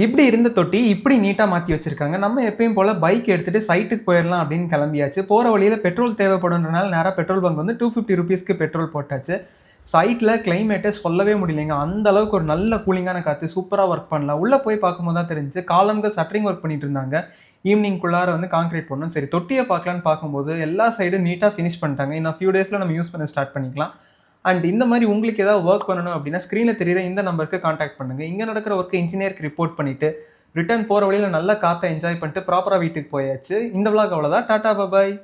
இப்படி இருந்த தொட்டி இப்படி நீட்டா மாத்தி வச்சிருக்காங்க. நம்ம எப்பயும் போல பைக் எடுத்துட்டு சைட்டுக்கு போயிரலாம் அப்படின்னு கிளம்பியாச்சு. போற வழியில பெட்ரோல் தேவைப்படும்ன்றனால நேரா பெட்ரோல் பங்க் வந்து ₹250க்கு பெட்ரோல் போட்டாச்சு. சைட்ல கிளைமேட்டே சொல்லவே முடியலைங்க. அந்த அளவுக்கு ஒரு நல்ல கூலிங்கான காத்து சூப்பரா ஒர்க் பண்ணலாம். உள்ள போய் பார்க்கும்போது தான் தெரிஞ்சுச்சு. காலம்க்கு ஷட்டரிங் ஒர்க் பண்ணிட்டு இருந்தாங்க. ஈவினிங்குள்ளார வந்து கான்கிரீட் போடணும். சரி தொட்டிய பார்க்கலான்னு பார்க்கும்போது எல்லா சைடும் நீட்டா ஃபினிஷ் பண்ணிட்டாங்க. இன்னும் ஃபியூ டேஸ்ல நம்ம யூஸ் பண்ண ஸ்டார்ட் பண்ணிக்கலாம். அண்ட் இந்த மாதிரி உங்களுக்கு ஏதாவது ஒர்க் பண்ணணும் அப்படின்னா ஸ்க்ரீன்ல தெரியுற இந்த நம்பருக்கு கான்டாக்ட் பண்ணுங்க. இங்க நடக்கிற ஒர்க் இன்ஜினியருக்கு ரிப்போர்ட் பண்ணிட்டு ரிட்டர்ன் போற வழியில நல்ல காத்த என்ஜாய் பண்ணிட்டு ப்ராப்பரா வீட்டுக்கு போயாச்சு. இந்த விளாக் அவ்வளவுதான். Tata bye bye.